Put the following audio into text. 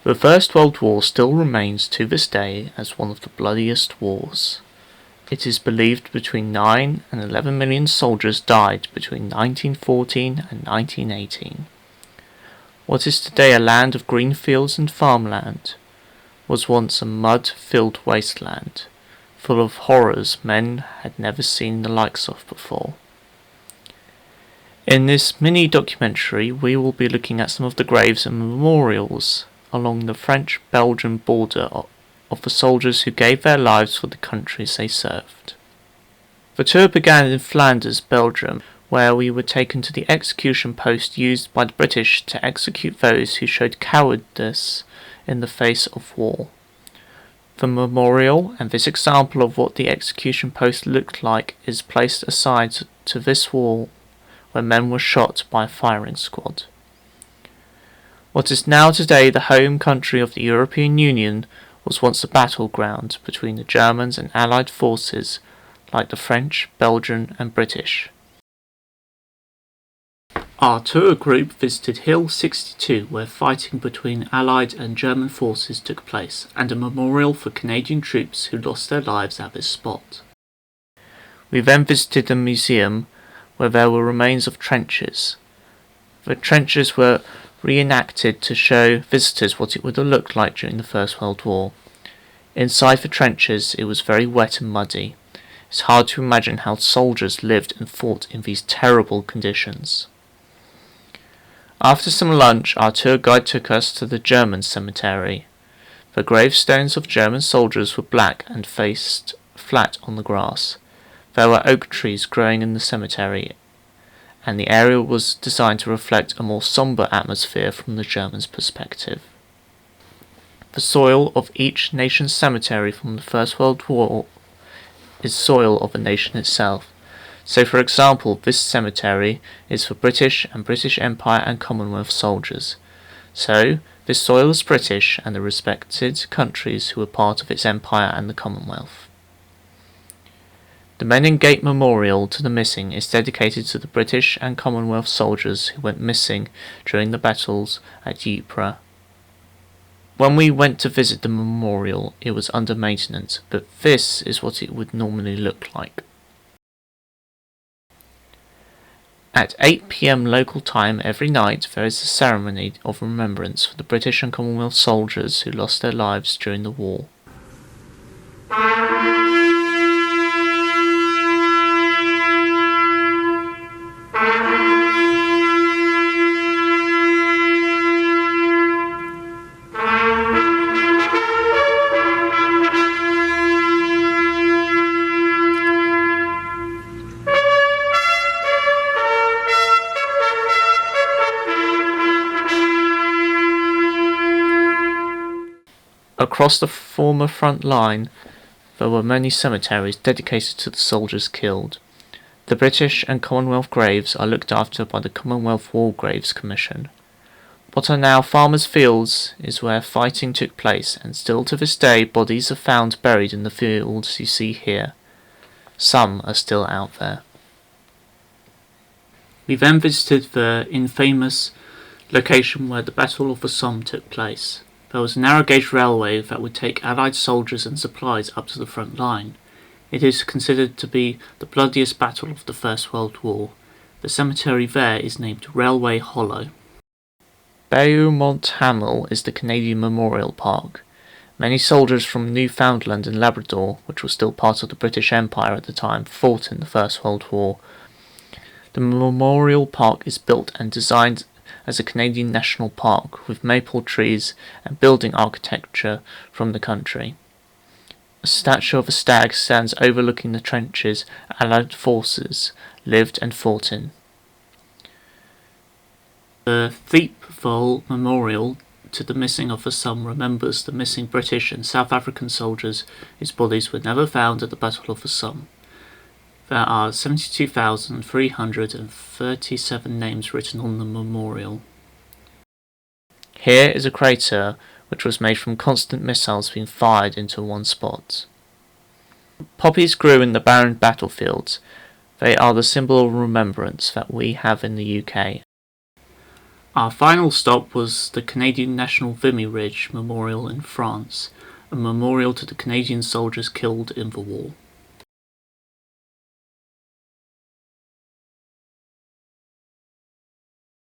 The First World War still remains to this day as one of the bloodiest wars. It is believed between 9 and 11 million soldiers died between 1914 and 1918. What is today a land of green fields and farmland was once a mud-filled wasteland, full of horrors men had never seen the likes of before. In this mini-documentary we will be looking at some of the graves and memorials along the French-Belgian border of the soldiers who gave their lives for the countries they served. The tour began in Flanders, Belgium, where we were taken to the execution post used by the British to execute those who showed cowardice in the face of war. The memorial and this example of what the execution post looked like is placed aside to this wall where men were shot by a firing squad. What is now today the home country of the European Union was once a battleground between the Germans and Allied forces like the French, Belgian and British. Our tour group visited Hill 62 where fighting between Allied and German forces took place and a memorial for Canadian troops who lost their lives at this spot. We then visited a museum where there were remains of trenches. The trenches were reenacted to show visitors what it would have looked like during the First World War. Inside the trenches it was very wet and muddy. It's hard to imagine how soldiers lived and fought in these terrible conditions. After some lunch our tour guide took us to the German cemetery. The gravestones of German soldiers were black and faced flat on the grass. There were oak trees growing in the cemetery, and the area was designed to reflect a more sombre atmosphere from the Germans' perspective. The soil of each nation's cemetery from the First World War is soil of the nation itself. So for example, this cemetery is for British and British Empire and Commonwealth soldiers. So this soil is British and the respected countries who were part of its empire and the Commonwealth. The Menin Gate Memorial to the Missing is dedicated to the British and Commonwealth soldiers who went missing during the battles at Ypres. When we went to visit the memorial, it was under maintenance, but this is what it would normally look like. At 8 p.m. local time every night there is a ceremony of remembrance for the British and Commonwealth soldiers who lost their lives during the war. Across the former front line there were many cemeteries dedicated to the soldiers killed. The British and Commonwealth graves are looked after by the Commonwealth War Graves Commission. What are now farmers' fields is where fighting took place, and still to this day bodies are found buried in the fields you see here. Some are still out there. We then visited the infamous location where the Battle of the Somme took place. There was a narrow gauge railway that would take Allied soldiers and supplies up to the front line. It is considered to be the bloodiest battle of the First World War. The cemetery there is named Railway Hollow. Beaumont-Hamel is the Canadian Memorial Park. Many soldiers from Newfoundland and Labrador, which was still part of the British Empire at the time, fought in the First World War. The Memorial Park is built and designed as a Canadian national park with maple trees and building architecture from the country. A statue of a stag stands overlooking the trenches Allied forces lived and fought in. The Thiepval Memorial to the Missing of the Somme remembers the missing British and South African soldiers whose bodies were never found at the Battle of the Somme. There are 72,337 names written on the memorial. Here is a crater which was made from constant missiles being fired into one spot. Poppies grew in the barren battlefields. They are the symbol of remembrance that we have in the UK. Our final stop was the Canadian National Vimy Ridge Memorial in France, a memorial to the Canadian soldiers killed in the war.